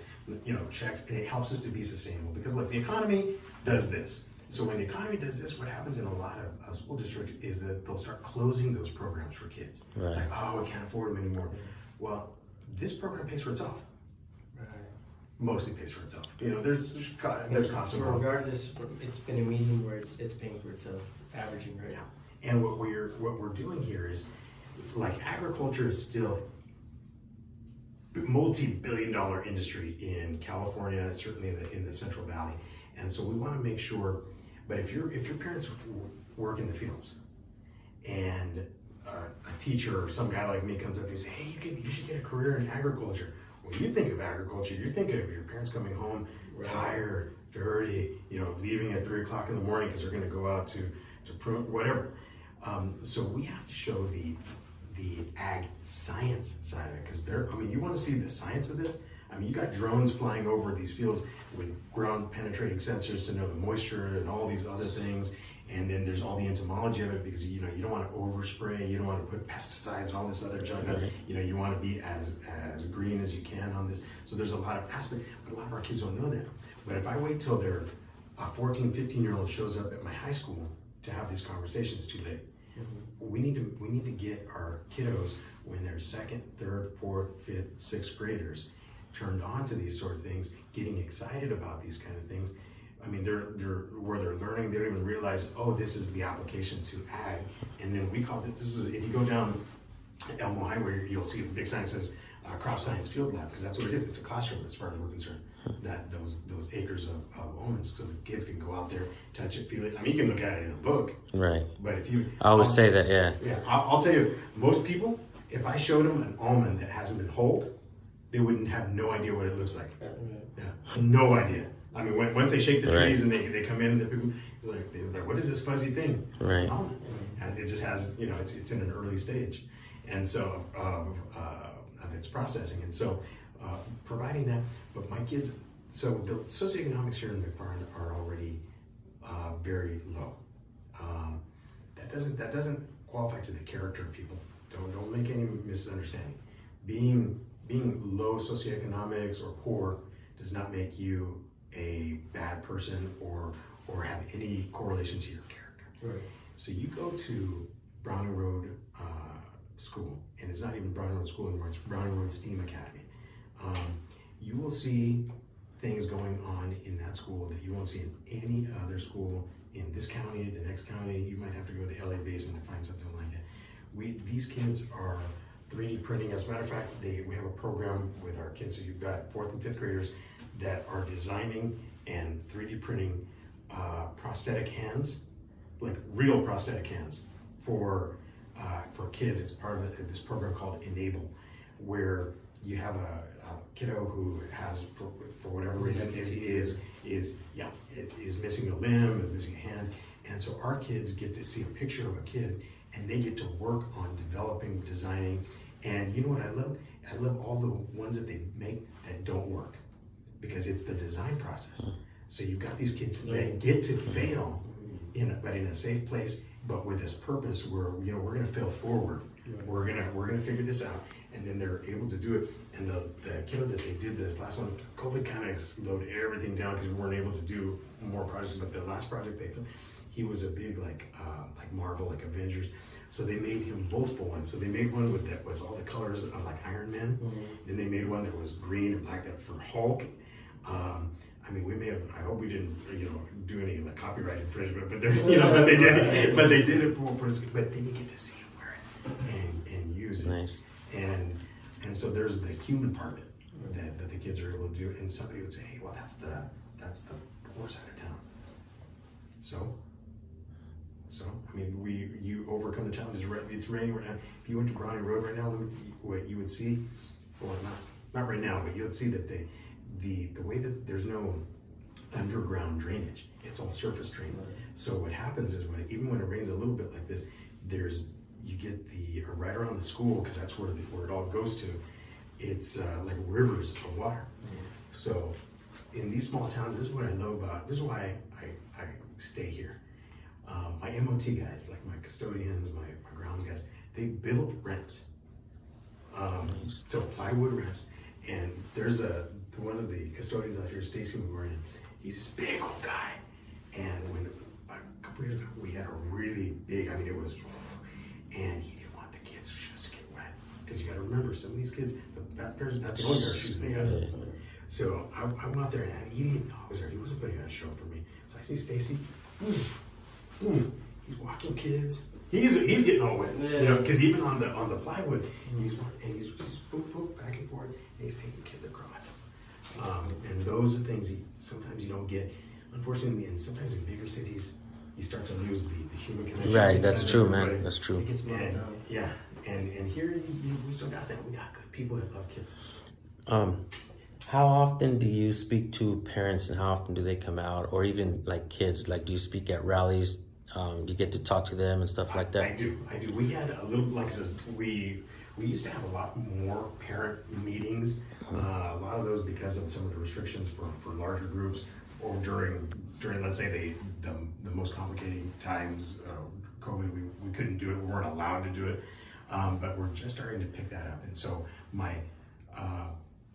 checks, and it helps us to be sustainable. Because look, the economy does this. So when the economy does this, what happens in a lot of school districts is that they'll start closing those programs for kids. Right. Like, oh, we can't afford them anymore. Well, this program pays for itself. Right. Mostly pays for itself. There's costs So involved. regardless, it's been a medium where it's paying for itself, averaging, right? Yeah. And what we're doing here is, like, agriculture is still multi-billion-dollar industry in California, certainly in the Central Valley. And so we want to make sure. But if your parents work in the fields, and a teacher or some guy like me comes up and says, hey, you should get a career in agriculture. When you think of agriculture, you're thinking of your parents coming home tired, dirty, leaving at 3 o'clock in the morning because they're going to go out to prune, whatever. So we have to show the ag science side of it, because you want to see the science of this. You got drones flying over these fields with ground penetrating sensors to know the moisture and all these other things. And then there's all the entomology of it, because you don't want to overspray, you don't want to put pesticides and all this other junk. Right. You want to be as green as you can on this. So there's a lot of aspects, but a lot of our kids don't know that. But if I wait till a 14, 15-year-old shows up at my high school to have these conversations, too late. Mm-hmm. We need to get our kiddos, when they're 2nd, 3rd, 4th, 5th, 6th graders, turned on to these sort of things, getting excited about these kind of things. They're where they're learning, they don't even realize, this is the application to ag. And then we call it, if you go down Elmo Highway, you'll see a big sign that says Crop Science Field Lab, because that's what it is. It's a classroom as far as we're concerned. That those acres of almonds, so the kids can go out there, touch it, feel it. You can look at it in a book. Right. But if you... I always say that, yeah. Yeah, I'll tell you, most people, if I showed them an almond that hasn't been hulled, they wouldn't have no idea what it looks like. Yeah, no idea. Once they shake the trees and they come in, the people they're like, what is this fuzzy thing? Right. It's an almond. And it just has, it's in an early stage, and so of its processing, and so providing that. But my kids, so the socioeconomics here in McFarland are already very low. That doesn't qualify to the character of people. Don't make any misunderstanding. Being low socioeconomics or poor does not make you a bad person or have any correlation to your character. Right. So you go to Browning Road School, and it's not even Browning Road School anymore, it's Browning Road STEAM Academy. You will see things going on in that school that you won't see in any other school in this county, the next county. You might have to go to the LA Basin to find something like that. These kids are 3D printing. As a matter of fact, we have a program with our kids, so you've got 4th and 5th graders that are designing and 3D printing prosthetic hands, like real prosthetic hands for kids. It's part of this program called Enable, where you have a kiddo who has, for whatever reason, is missing a limb and missing a hand, and so our kids get to see a picture of a kid, and they get to work on developing, designing, and you know what I love? I love all the ones that they make that don't work, because it's the design process. So you've got these kids that get to fail, but in a safe place, but with this purpose where we're going to fail forward. We're gonna figure this out, and then they're able to do it. And the kiddo that they did this last one, COVID kind of slowed everything down because we weren't able to do more projects. But the last project he was a big like Marvel, like Avengers. So they made him multiple ones. So they made one that was all the colors of like Iron Man. Then they made one that was green and black, that for Hulk. We may have. I hope we didn't, do any like copyright infringement. But there's, but they did. But they did it for. But then you get to see him wear it and use it. Nice. And so there's the human part of it that the kids are able to do. And somebody would say, hey, well, that's the poor side of town. So you overcome the challenges. It's raining right now. If you went to Browning Road right now, what you would see, well, not right now, but you would see that the way that there's no underground drainage, it's all surface drain. So what happens is even when it rains a little bit like this, you get right around the school, because that's where it all goes to. It's like rivers of water. So in these small towns, this is what I love about. This is why I stay here. My MOT guys, like my custodians, my grounds guys, they build ramps. So plywood ramps. And there's one of the custodians out here, Stacy McGorn, he's this big old guy. And when a couple years ago, we had a really big, it was, and he didn't want the kids' shoes to get wet. Because you got to remember, some of these kids, that's the only pair of shoes they got. So I went out there, and he didn't know I was there. He wasn't putting on a show for me. So I see Stacy, he's walking kids. He's getting all wet, because even on the plywood, he's just boop, back and forth, and he's taking kids across. And those are things sometimes you don't get, unfortunately, and sometimes in bigger cities, you start to lose the human connection. Right, that's true, man. That's true. It gets And here we still got that. We got good people that love kids. How often do you speak to parents, and how often do they come out, or even like kids? Like, do you speak at rallies? Do you get to talk to them and stuff like that? I do. We had a little, like I said, we used to have a lot more parent meetings. A lot of those because of some of the restrictions for larger groups, or during let's say the most complicated times, COVID, we couldn't do it. We weren't allowed to do it. But we're just starting to pick that up. And so my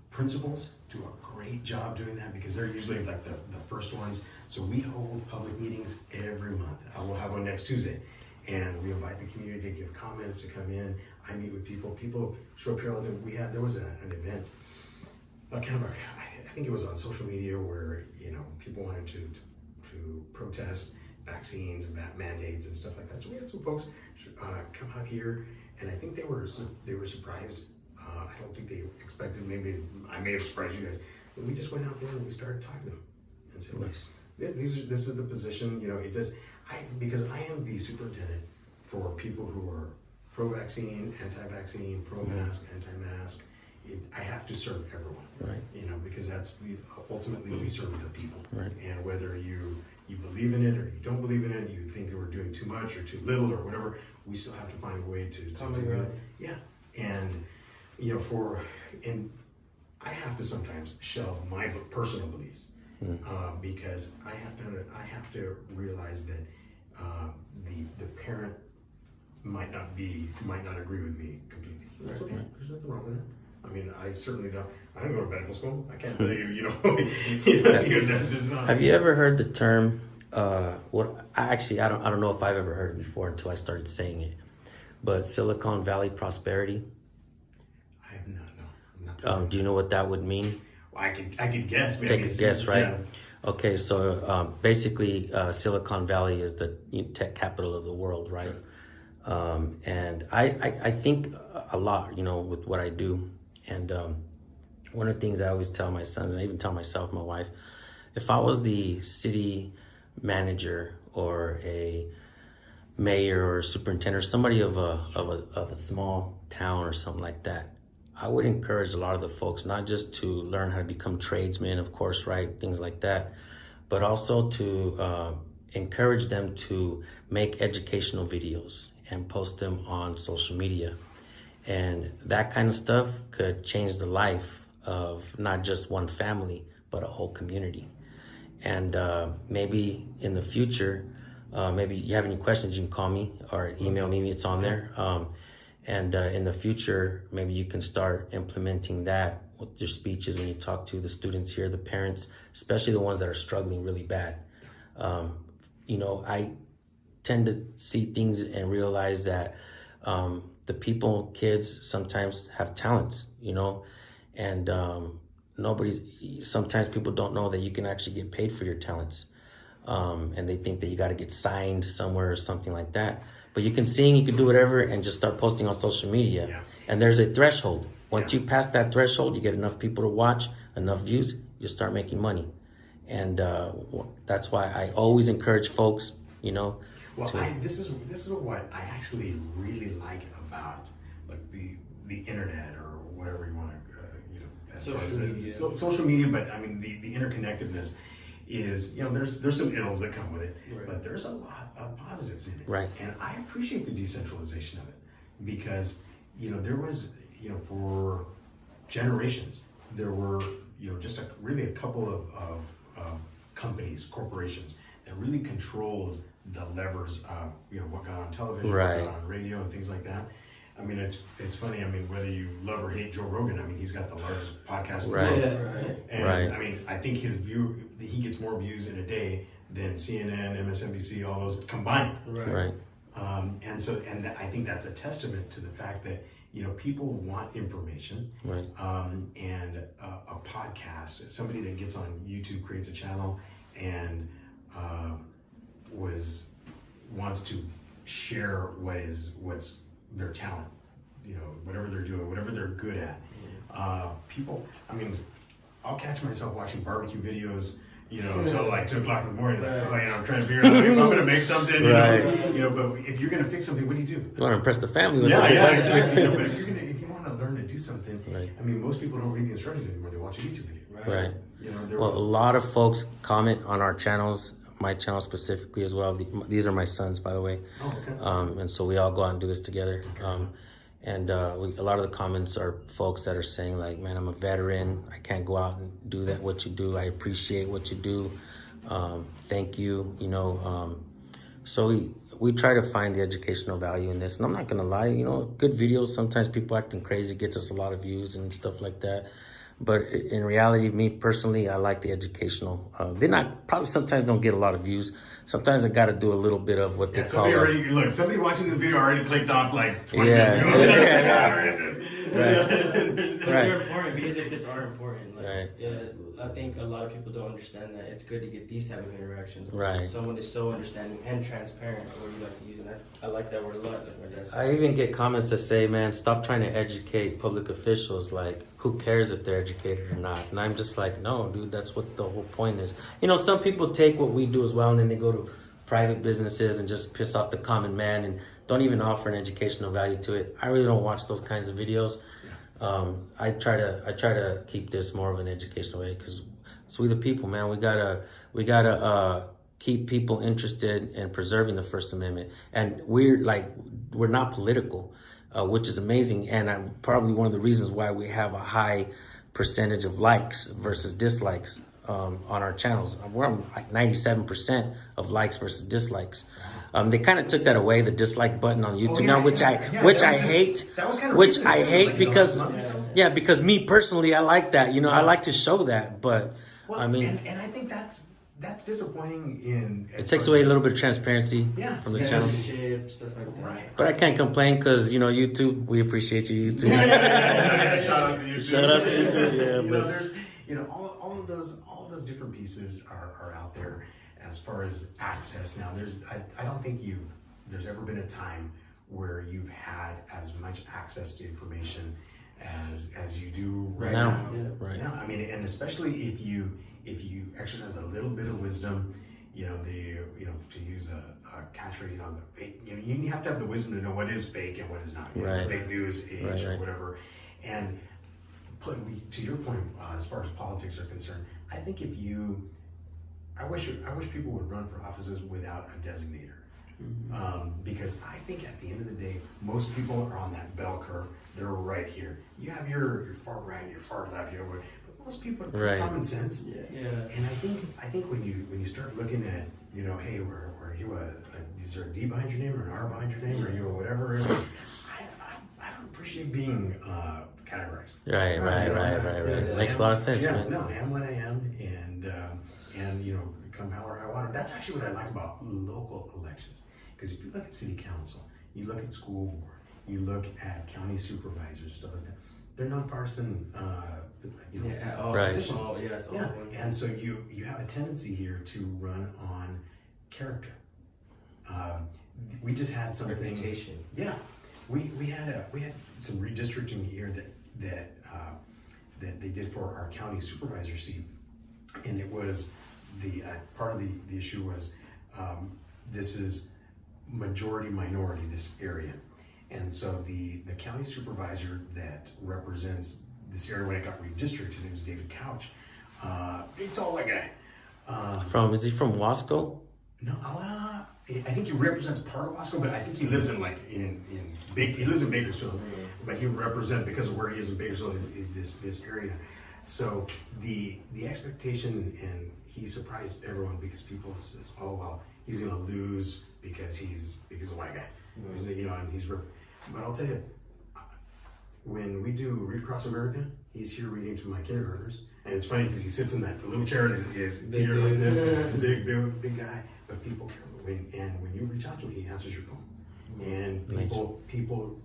principals do a great job doing that, because they're usually like the first ones. So we hold public meetings every month. We'll have one next Tuesday, and we invite the community to give comments, to come in. I meet with people. People show up here all the time. There was an event, I think it was on social media, where people wanted to protest vaccines and mandates and stuff like that. So we had some folks come out here, and I think they were surprised. I don't think they expected. Maybe I may have surprised you guys. But we just went out there and we started talking to them and said, "Look, this is the position. It does. Because I am the superintendent for people who are pro-vaccine, anti-vaccine, pro-mask, anti-mask. I have to serve everyone, right? Because that's ultimately we serve the people, right? And whether you believe in it or you don't believe in it, you think that we're doing too much or too little or whatever, we still have to find a way to do it. Yeah, and and I have to sometimes shelve my personal beliefs because I have to realize that the parent might not agree with me completely. That's okay. There's nothing wrong with it. I mean, I certainly don't. I don't go to medical school. I can't tell you. That's just not. Have you ever heard the term? I don't know if I've ever heard it before until I started saying it. But Silicon Valley prosperity. I have not. No, I'm not. Do you know what that would mean? Well, I could guess. Take a guess, right? Yeah. Okay, so basically, Silicon Valley is the tech capital of the world, right? Sure. And I think a lot, with what I do. And one of the things I always tell my sons, and I even tell myself, my wife, if I was the city manager or a mayor or a superintendent or somebody of a small town or something like that, I would encourage a lot of the folks not just to learn how to become tradesmen, of course, right, things like that, but also to encourage them to make educational videos and post them on social media. And that kind of stuff could change the life of not just one family, but a whole community. And maybe in the future, maybe you have any questions, you can call me or email me, it's on there. And in the future, maybe you can start implementing that with your speeches when you talk to the students here, the parents, especially the ones that are struggling really bad. I tend to see things and realize that the kids sometimes have talents, and sometimes people don't know that you can actually get paid for your talents. And they think that you got to get signed somewhere or something like that. But you can sing, you can do whatever, and just start posting on social media. Yeah. And there's a threshold. Once you pass that threshold, you get enough people to watch, enough views, you start making money. And that's why I always encourage folks, Well, this is what I actually really like about like the internet or whatever you want to, as social far as media. Social media. But I mean the interconnectedness is there's some ills that come with it, right. But there's a lot of positives in it, right? And I appreciate the decentralization of it because there was for generations there were just a couple of companies, corporations that really controlled the levers of what got on television, right. What got on radio and things like that. I mean, it's funny. I mean, whether you love or hate Joe Rogan, I mean, he's got the largest podcast in the world. Yeah, right. And right. I mean, I think he gets more views in a day than CNN, MSNBC, all those combined. Right. And I think that's a testament to the fact that people want information. Right. And a podcast, somebody that gets on YouTube, creates a channel, and wants to share what's their talent, whatever they're doing, whatever they're good at. People, I mean, I'll catch myself watching barbecue videos, until like 2 o'clock in the morning. Like, I'm trying to figure out if I'm going to make something. But if you're going to fix something, what do you do? You want to impress the family with Exactly. But if you want to learn to do something, Right. I mean, most people don't read the instructions anymore. They watch a YouTube video. Right. They're Well, a lot of folks comment on our channels, my channel specifically as well. These are my sons, by the way. Oh, okay. And so we all go out and do this together. A lot of the comments are folks that are saying like, man, I'm a veteran. I can't go out and do that, what you do. I appreciate what you do. Thank you. So we try to find the educational value in this. And I'm not going to lie, good videos. Sometimes people acting crazy gets us a lot of views and stuff like that. But in reality, me personally, I like the educational. Probably sometimes don't get a lot of views. Sometimes I got to do a little bit of what they call. Somebody watching this video already clicked off like 20 Yeah. minutes ago. They're important. Videos like this are important. Like, Right. Yeah, I think a lot of people don't understand that it's good to get these type of interactions. Right. Someone is so understanding and transparent. Or you like to use it. I like that word a lot. Like my dad said. I even get comments that say, man, stop trying to educate public officials. Like, who cares if they're educated or not? And I'm just like, no, dude, that's what the whole point is. Some people take what we do as well and then they go to private businesses and just piss off the common man and don't even offer an educational value to it. I really don't watch those kinds of videos. I try to keep this more of an educational way because it's we the people, man. We gotta keep people interested in preserving the First Amendment, and we're not political, which is amazing, and probably one of the reasons why we have a high percentage of likes versus dislikes on our channels. We're on like 97% of likes versus dislikes. They kind of took that away, the dislike button on YouTube now, which I hate. Which I hate because because me personally, I like that. I like to show that, but Well, I mean, and I think that's disappointing. it takes away a little bit of transparency from the channel. Censorship, stuff like that. Right. But I can't complain because YouTube, we appreciate you, YouTube. Shout out to you. Shout out to YouTube. Yeah, but there's all of those different pieces are out there as far as access. Now, I don't think there's ever been a time where you've had as much access to information as you do right now. Right. Now, I mean, and especially if you exercise a little bit of wisdom, to use a catchphrase on the fake, you have to have the wisdom to know what is fake and what is not. Right. Fake news, age, or Right. whatever. And to your point, as far as politics are concerned, I think I wish people would run for offices without a designator. Because I think at the end of the day, most people are on that bell curve. They're right here. You have your far right, your far left, but most people are pretty common sense. Yeah. And I think when you start looking at, hey, were you is there a D behind your name or an R behind your name or you whatever? I don't appreciate being categorized. Right. Yeah, Makes a lot of sense, man. No, I am what I am, and come hell or high water. That's actually what I like about local elections. Because if you look at city council, you look at school board, you look at county supervisors, stuff like that, they're nonpartisan, positions. It's all one. And so you have a tendency here to run on character. We just had something. Reputation. Yeah, we had some redistricting here that they did for our county supervisor seat, and it was the part of the issue was this is majority minority, this area, and so the county supervisor that represents this area when it got redistricted, his name is David Couch, big tall white guy. Is he from Wasco? No, I think he represents part of Wasco, but I think he lives in he lives in Bakersfield, but he represents because of where he is in Bakersfield in this area. So the expectation, and he surprised everyone because people says, oh well, he's gonna lose because he's a white guy, but I'll tell you, when we do Read Across America, he's here reading to my kindergartners, and it's funny because he sits in that little chair and his feet are like this, big guy. But people, when you reach out to him, he answers your phone, and people,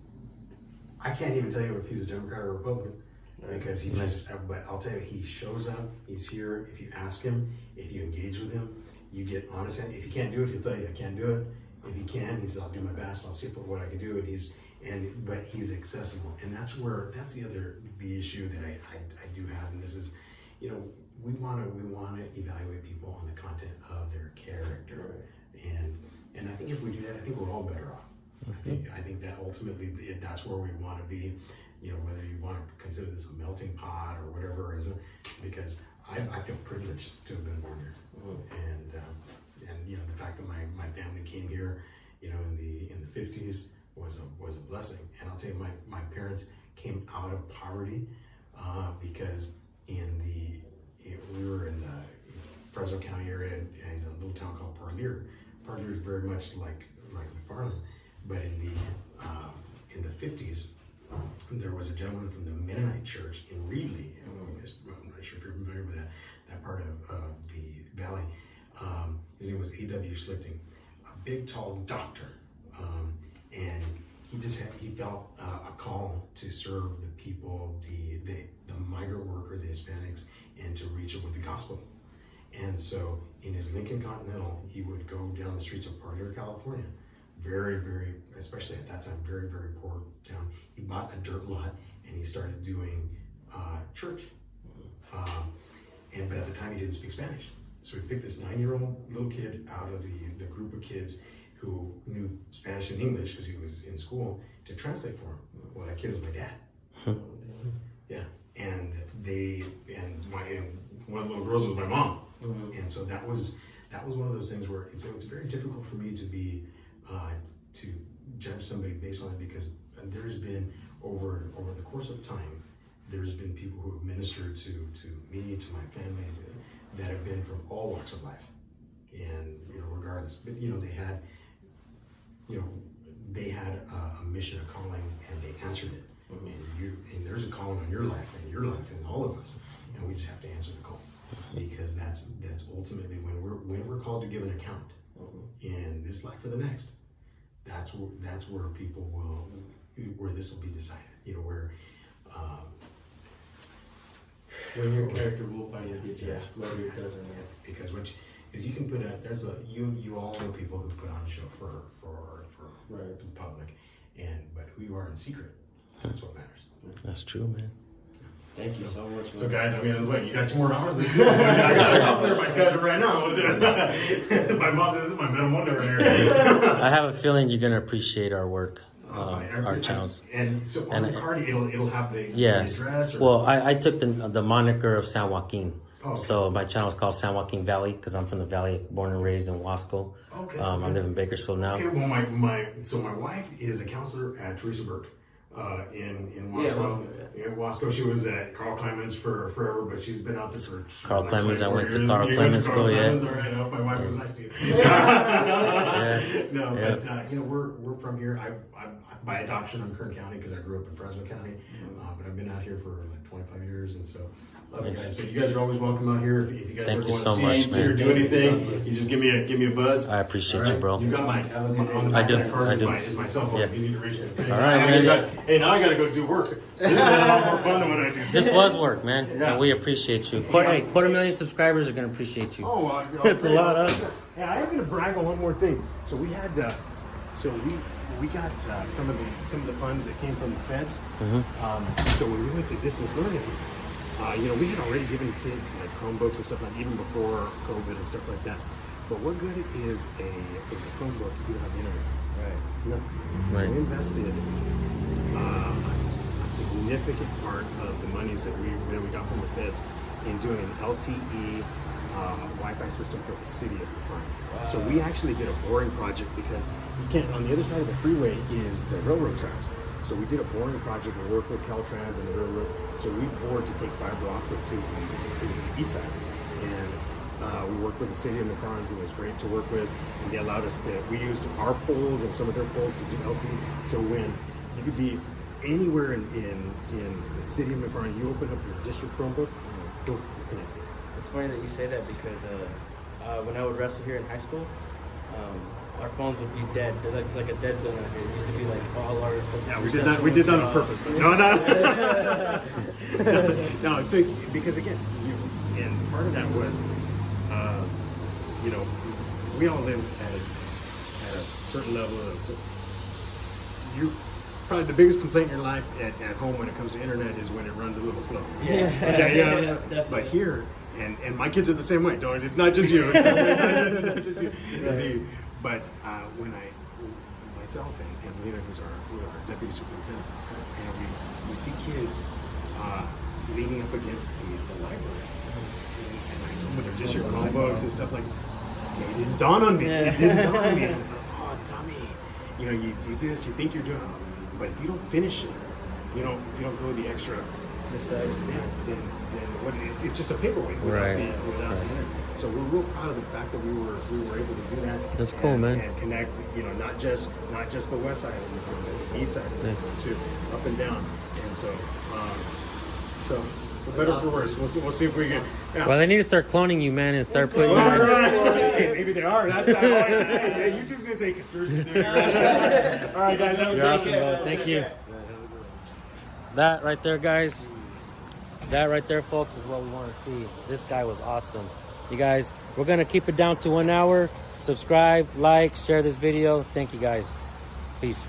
I can't even tell you if he's a Democrat or a Republican. Because he but I'll tell you, he shows up, he's here. If you ask him, if you engage with him, you get honest. If you can't do it, he'll tell you, I can't do it. If he can, he says, I'll do my best, I'll see what I can do. But he's accessible. And that's the issue that I do have. And this is, you know, we want to evaluate people on the content of their character, and I think if we do that, I think we're all better off. I think that ultimately that's where we want to be. You know, whether you want to consider this a melting pot or whatever, because I feel privileged to have been born here, and you know, the fact that my family came here, you know, in the 50s was a blessing. And I'll tell you, my parents came out of poverty because we were in the Fresno County area in a little town called Parlier. Parlier is very much like McFarland, but in the 50s, there was a gentleman from the Mennonite Church in Reedley. I'm not sure if you're familiar with that part of the valley. His name was A.W. Schlichting, a big, tall doctor, and he felt a call to serve the people, the migrant worker, the Hispanics, and to reach them with the gospel. And so in his Lincoln Continental, he would go down the streets of Parlier, California. Very, very, especially at that time, very, very poor town. He bought a dirt lot and he started doing church. But at the time he didn't speak Spanish. So he picked this 9-year-old little kid out of the group of kids who knew Spanish and English because he was in school to translate for him. Well, that kid was my dad. Yeah, and one of the little girls was my mom. And so that was one of those things where it's very difficult for me to be to judge somebody based on it, because there's been over the course of time, there's been people who have ministered to me, to my family, that have been from all walks of life, and you know, regardless. But you know, they had a mission, a calling, and they answered it. And there's a calling on your life and all of us, and we just have to answer the call, because that's ultimately when we're called to give an account in this life or the next. That's where people where this will be decided. You know, where when your character will finally be judged, whether it does or not. Because you can put you all know people who put on a show for the public, but who you are in secret, that's what matters. That's true, man. Thank you so much. So guys, I mean, wait, you got 2 more hours? Let's do it. I'll clear my schedule right now. My mom does my minimum wonder right here. I have a feeling you're gonna appreciate our work, our channels. And so on the card, it'll have the address. Or? Well, I took the moniker of San Joaquin. Oh, okay. So my channel is called San Joaquin Valley because I'm from the valley, born and raised in Wasco. Okay. I live in Bakersfield now. Okay. Well, my wife is a counselor at Teresa Burke. In Wasco. Yeah, In Wasco, she was at Carl Clemens for forever, but she's been out there for Carl Clemens. I went to years. Carl Clemens School. Clemens, Yeah. all right. I hope my wife was nice to you. No, Yeah. but you know, we're from here. I by adoption, I'm Kern County because I grew up in Fresno County, but I've been out here for like 25 years, and so. Love you guys. So you guys are always welcome out here. If you guys ever want to see me or do anything, you just give me a buzz. I appreciate you, bro. You got my on the I back do. of my card I do. is my cell phone. Yeah. If you need to reach me. All right, man. Hey, now I gotta go do work. This is a lot more fun than when I do. This was work, man, Yeah. and we appreciate you. Quarter million subscribers are gonna appreciate you. Oh, It's a lot, huh? Yeah, I am gonna brag on one more thing. So we had, we got some of the funds that came from the feds. So when we went to distance learning, you know, we had already given kids like Chromebooks and stuff like even before COVID and stuff like that. But what good is a Chromebook if you don't have the internet? Right. No. Right. So we invested a significant part of the monies that we got from the feds in doing an LTE Wi-Fi system for the city of McFarland. Wow. So we actually did a boring project because you can't. On the other side of the freeway is the railroad tracks. So we did a boring project. We worked with Caltrans and the railroad. So we bored to take fiber optic to the east side, and we worked with the city of McFarland, who was great to work with, and they allowed us to. We used our poles and some of their poles to do LTE. So when you could be anywhere in the city of McFarland, you open up your district Chromebook, boom, you're connected. It's funny that you say that because when I would wrestle here in high school, our phones would be dead. It's like a dead zone out here. It used to be like all our. Yeah, we did that on purpose. But no. So because again, and part of that was, you know, we all live at a certain level of. So probably the biggest complaint in your life at home when it comes to internet is when it runs a little slow. Yeah. But Definitely. here, and my kids are the same way. Don't, it's not just you. It's not just you. But when myself and Lena, who's our deputy superintendent, we see kids leaning up against the library. And I saw them with their district Chromebooks and stuff like that. It didn't dawn on me. It didn't dawn on me. And I thought, oh, dummy. You do this, you think you're doing it. But if you don't finish it, if you don't go the extra, then what? It's just a paperweight without the internet. So we're real proud of the fact that we were able to do that. That's cool, man. And connect, not just the west side of the east side of it, to up and down. And so for better or for worse, we'll see if we can. Yeah. Well, they need to start cloning you, man, and start putting. All right. Hey, maybe they are. That's how. Yeah, YouTube's gonna say conspiracy theory. All right, guys. Have a You're great awesome, day. bro. Thank you. That right there, guys. That right there, folks, is what we want to see. This guy was awesome. You guys, we're gonna keep it down to 1 hour. Subscribe, like, share this video. Thank you, guys. Peace.